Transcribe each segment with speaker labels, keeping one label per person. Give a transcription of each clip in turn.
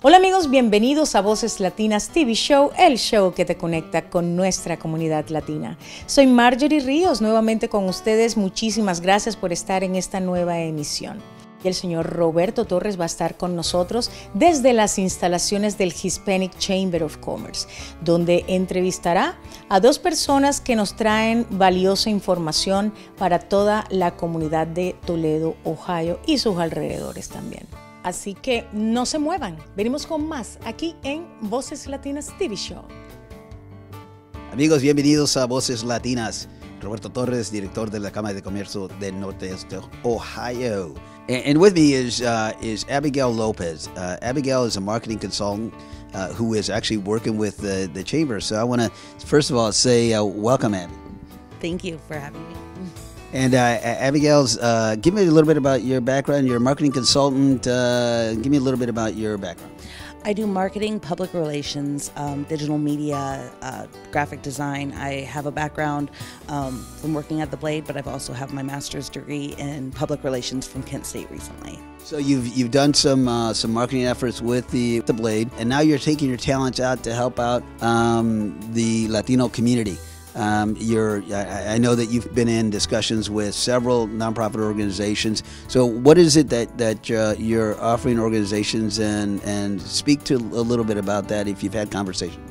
Speaker 1: Hola amigos, bienvenidos a Voces Latinas TV Show, el show que te conecta con nuestra comunidad latina. Soy Marjorie Ríos, nuevamente con ustedes. Muchísimas gracias por estar en esta nueva emisión. Y el señor Roberto Torres va a estar con nosotros desde las instalaciones del Hispanic Chamber of Commerce, donde entrevistará a dos personas que nos traen valiosa información para toda la comunidad de Toledo, Ohio y sus alrededores también. Así que no se muevan, venimos con más aquí en Voces Latinas TV Show.
Speaker 2: Amigos, bienvenidos a Voces Latinas. Roberto Torres, director de la Cámara de Comercio de Northwest Ohio. And with me is Abigail Lopez. Abigail is a marketing consultant who is actually working with the chamber. So I want to, first of all, say welcome, Abby.
Speaker 3: Thank you for having me.
Speaker 2: And Abigail's, give me a little bit about your background. You're a marketing consultant. Give me a little bit about your background.
Speaker 3: I do marketing, public relations, digital media, graphic design. I have a background from working at the Blade, but I've also have my master's degree in public relations from Kent State recently.
Speaker 2: So you've done some marketing efforts with the Blade, and now you're taking your talents out to help out the Latino community. I know that you've been in discussions with several nonprofit organizations. So what is it that you're offering organizations, and speak to a little bit about that if you've had conversations?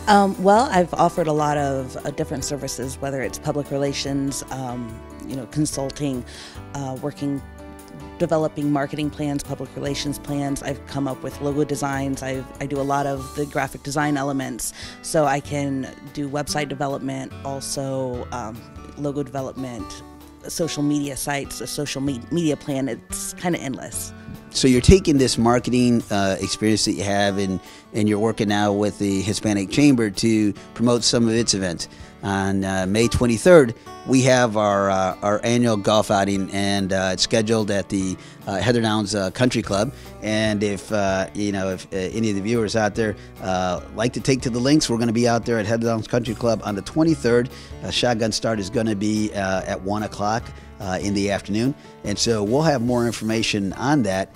Speaker 3: Well, I've offered a lot of different services, whether it's public relations, consulting, developing marketing plans, public relations plans. I've come up with logo designs. I do a lot of the graphic design elements, so I can do website development, also logo development, social media sites, a social media plan. It's kind of endless.
Speaker 2: So you're taking this marketing experience that you have, and you're working now with the Hispanic Chamber to promote some of its events. On May 23rd, we have our annual golf outing, and it's scheduled at the Heather Downs Country Club. And if any of the viewers out there like to take to the links, we're going to be out there at Heather Downs Country Club on the 23rd. Shotgun start is going to be at 1 o'clock in the afternoon, and so we'll have more information on that.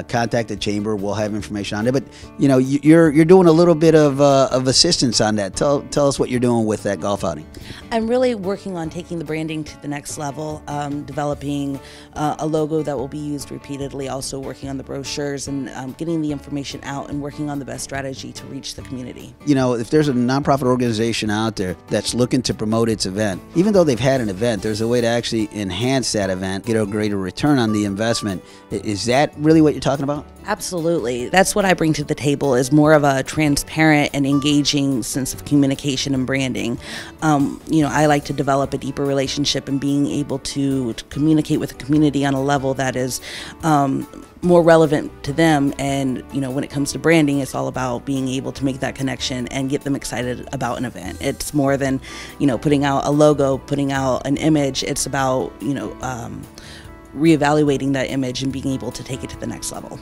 Speaker 2: Contact the chamber. We'll have information on it. But you're doing a little bit of assistance on that. Tell us what you're doing with that golf outing.
Speaker 3: I'm really working on taking the branding to the next level, developing a logo that will be used repeatedly. Also working on the brochures and getting the information out, and working on the best strategy to reach the community. If
Speaker 2: there's a nonprofit organization out there that's looking to promote its event, even though they've had an event, there's a way to actually enhance that event, get a greater return on the investment. Is that really what you're talking about?
Speaker 3: Absolutely. That's what I bring to the table, is more of a transparent and engaging sense of communication and branding. I like to develop a deeper relationship and being able to communicate with the community on a level that is more relevant to them. And, when it comes to branding, it's all about being able to make that connection and get them excited about an event. It's more than, putting out a logo, putting out an image. It's about, reevaluating that image and being able to take it to the next level.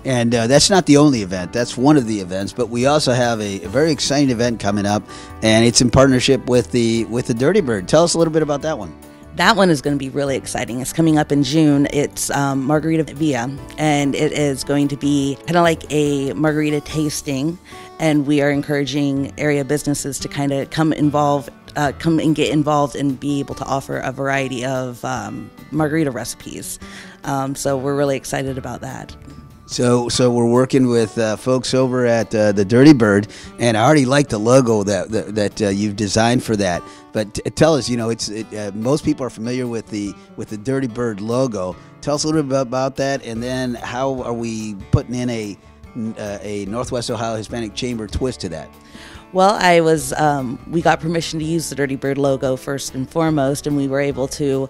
Speaker 2: And that's not the only event. That's one of the events. But we also have a very exciting event coming up, and it's in partnership with the Dirty Bird. Tell us a little bit about that one.
Speaker 3: That one is going to be really exciting. It's coming up in June. It's Margaritaville, and it is going to be kind of like a margarita tasting, and we are encouraging area businesses to kind of come and get involved and be able to offer a variety of margarita recipes. So we're really excited about that.
Speaker 2: So we're working with folks over at the Dirty Bird, and I already like the logo that you've designed for that. But tell us, most people are familiar with the Dirty Bird logo. Tell us a little bit about that, and then how are we putting in a Northwest Ohio Hispanic Chamber twist to that?
Speaker 3: Well, we got permission to use the Dirty Bird logo first and foremost, and we were able to,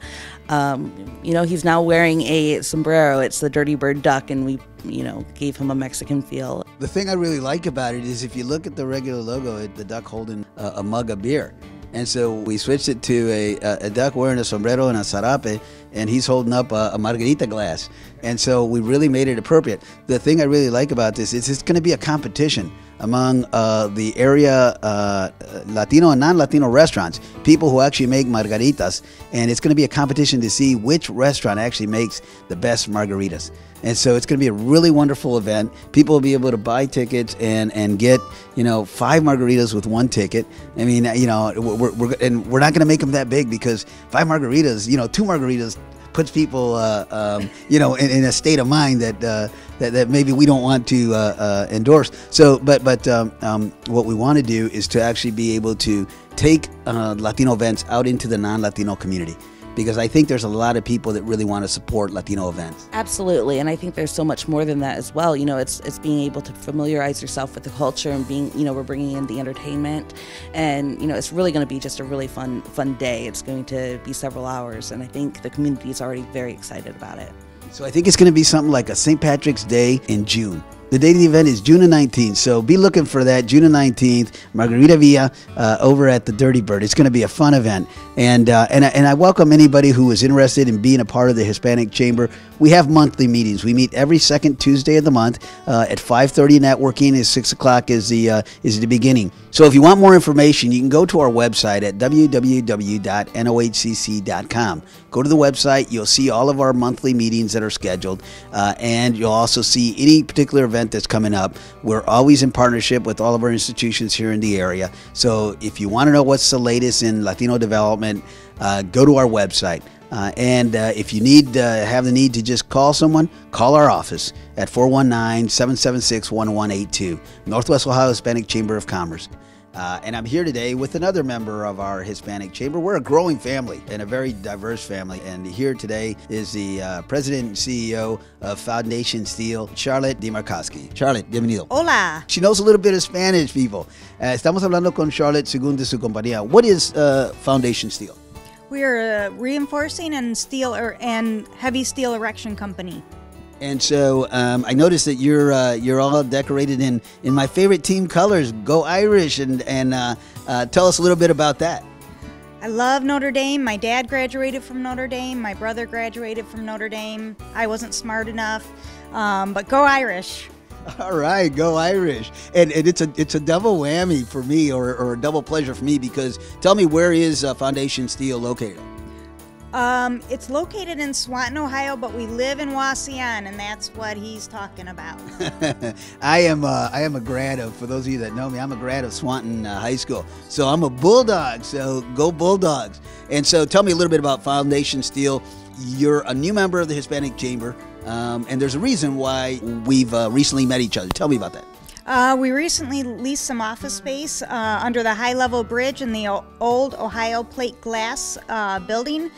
Speaker 3: he's now wearing a sombrero. It's the Dirty Bird duck, and we, gave him a Mexican feel.
Speaker 2: The thing I really like about it is if you look at the regular logo, the duck holding a mug of beer. And so we switched it to a duck wearing a sombrero and a sarape, and he's holding up a margarita glass. And so we really made it appropriate. The thing I really like about this is it's going to be a competition among the area Latino and non-Latino restaurants, people who actually make margaritas, and it's going to be a competition to see which restaurant actually makes the best margaritas. And so it's going to be a really wonderful event. People will be able to buy tickets and get, 5 margaritas with 1 ticket. I mean, we're not going to make them that big, because 5 margaritas, 2 margaritas puts people, in a state of mind that maybe we don't want to endorse. So, but what we want to do is to actually be able to take Latino events out into the non-Latino community, because I think there's a lot of people that really want to support Latino events.
Speaker 3: Absolutely, and I think there's so much more than that as well. It's being able to familiarize yourself with the culture, and we're bringing in the entertainment, and it's really going to be just a really fun day. It's going to be several hours, and I think the community is already very excited about it.
Speaker 2: So I think it's going to be something like a St. Patrick's Day in June. The date of the event is June 19th, so be looking for that, June 19th, Margaritaville, over at the Dirty Bird. It's going to be a fun event, and I welcome anybody who is interested in being a part of the Hispanic Chamber. We have monthly meetings. We meet every second Tuesday of the month at 5:30. Networking is 6 o'clock is the beginning. So if you want more information, you can go to our website at www.nohcc.com. Go to the website. You'll see all of our monthly meetings that are scheduled, and you'll also see any particular event that's coming up. We're always in partnership with all of our institutions here in the area. So if you want to know what's the latest in Latino development, go to our website. And if you have the need to just call someone, call our office at 419-776-1182, Northwest Ohio Hispanic Chamber of Commerce. And I'm here today with another member of our Hispanic Chamber. We're a growing family and a very diverse family. And here today is the President and CEO of Foundation Steel, Charlotte DeMarcoski. Charlotte, bienvenido.
Speaker 4: Hola.
Speaker 2: She knows a little bit of Spanish, people. Estamos hablando con Charlotte según de su compañía. What is Foundation Steel?
Speaker 4: We are a reinforcing and heavy steel erection company.
Speaker 2: And so I noticed that you're all decorated in my favorite team colors, Go Irish, and tell us a little bit about that.
Speaker 4: I love Notre Dame. My dad graduated from Notre Dame. My brother graduated from Notre Dame. I wasn't smart enough, but go Irish.
Speaker 2: All right, go Irish. And it's a double whammy for me, or a double pleasure for me, because tell me, where is Foundation Steel located?
Speaker 4: It's located in Swanton, Ohio, but we live in Wasion, and that's what he's talking about.
Speaker 2: I am a grad of, for those of you that know me, I'm a grad of Swanton High School. So I'm a Bulldog, so go Bulldogs. And so tell me a little bit about Foundation Steel. You're a new member of the Hispanic Chamber, and there's a reason why we've recently met each other. Tell me about that.
Speaker 4: We recently leased some office space under the high-level bridge in the old Ohio plate glass building.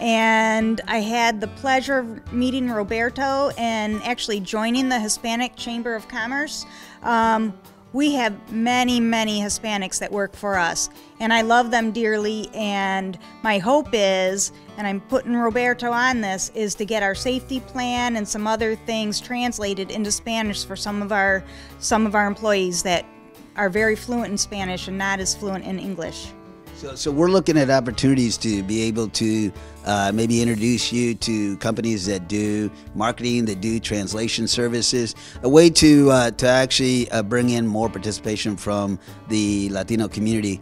Speaker 4: And I had the pleasure of meeting Roberto and actually joining the Hispanic Chamber of Commerce. We have many, many Hispanics that work for us, and I love them dearly, and my hope is, and I'm putting Roberto on this, is to get our safety plan and some other things translated into Spanish for some of our employees that are very fluent in Spanish and not as fluent in English.
Speaker 2: So we're looking at opportunities to be able to maybe introduce you to companies that do marketing, that do translation services, a way to actually bring in more participation from the Latino community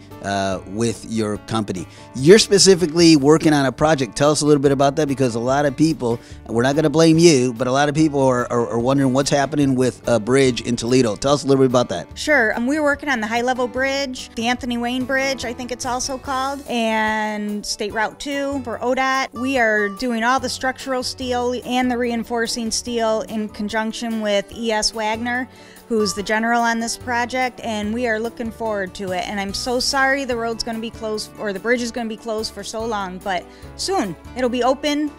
Speaker 2: with your company. You're specifically working on a project. Tell us a little bit about that, because a lot of people, we're not going to blame you, but a lot of people are wondering what's happening with a bridge in Toledo. Tell us a little bit about that.
Speaker 4: Sure. We were working on the high-level bridge, the Anthony Wayne Bridge, I think it's also called, and State Route 2 for ODOT. We are doing all the structural steel and the reinforcing steel in conjunction with E.S. Wagner, who's the general on this project, and we are looking forward to it. And I'm so sorry the road's going to be closed, or the bridge is going to be closed for so long, but soon it'll be open,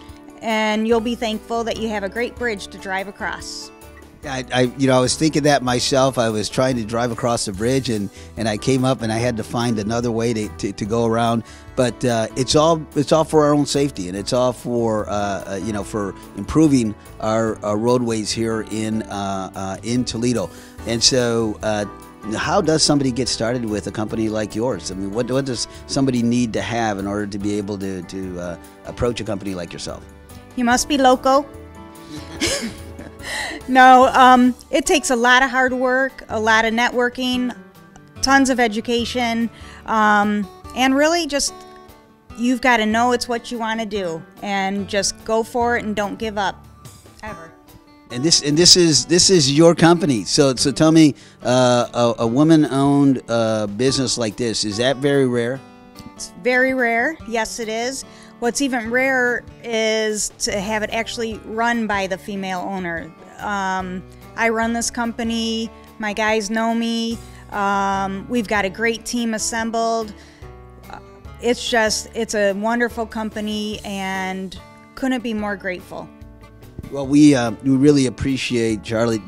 Speaker 4: and you'll be thankful that you have a great bridge to drive across.
Speaker 2: I was thinking that myself. I was trying to drive across the bridge, and I came up and I had to find another way to go around. But it's all for our own safety, and it's all for for improving our roadways here in Toledo. And so, how does somebody get started with a company like yours? I mean, what does somebody need to have in order to be able to approach a company like yourself?
Speaker 4: You must be loco. No, it takes a lot of hard work, a lot of networking, tons of education, and really just you've got to know it's what you want to do and just go for it and don't give up ever.
Speaker 2: And this is your company. So tell me, a woman-owned business like this, is that very rare?
Speaker 4: It's very rare. Yes, it is. What's even rarer is to have it actually run by the female owner. I run this company. My guys know me. We've got a great team assembled. It's a wonderful company and couldn't be more grateful.
Speaker 2: Well, we really appreciate, Charlotte,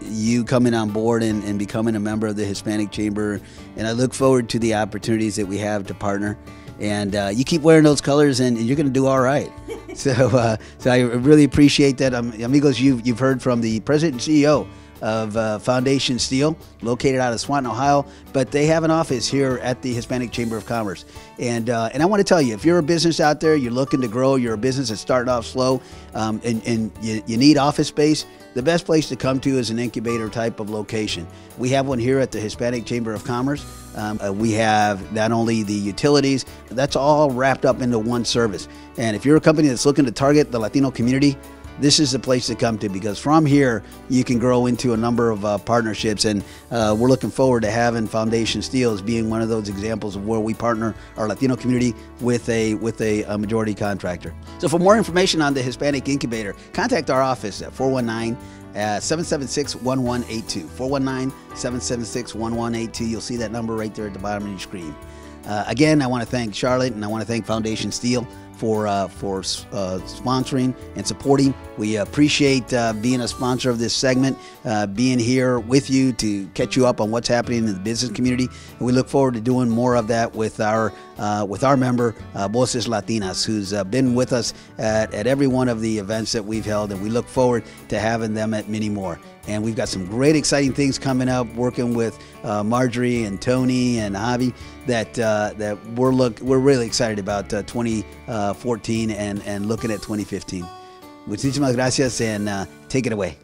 Speaker 2: you coming on board and becoming a member of the Hispanic Chamber, and I look forward to the opportunities that we have to partner. And you keep wearing those colors, and you're going to do all right. So I really appreciate that. Amigos, you've heard from the president and CEO of Foundation Steel, located out of Swanton, Ohio, but they have an office here at the Hispanic Chamber of Commerce. And I want to tell you, if you're a business out there, you're looking to grow, you're a business that's starting off slow, and you need office space, the best place to come to is an incubator type of location. We have one here at the Hispanic Chamber of Commerce. We have not only the utilities, that's all wrapped up into one service. And if you're a company that's looking to target the Latino community, this is the place to come to, because from here you can grow into a number of partnerships, and we're looking forward to having Foundation Steel as being one of those examples of where we partner our Latino community with a majority contractor. So for more information on the Hispanic Incubator, contact our office at 419-776-1182. 419-776-1182. You'll see that number right there at the bottom of your screen. Again, I want to thank Charlotte, and I want to thank Foundation Steel for sponsoring and supporting. We appreciate being a sponsor of this segment, being here with you to catch you up on what's happening in the business community. And we look forward to doing more of that with our member, Voces Latinas, who's been with us at every one of the events that we've held, and we look forward to having them at many more. And we've got some great, exciting things coming up, working with Marjorie and Tony and Javi that we're really excited about 2014 and looking at 2015. Muchísimas gracias, and take it away.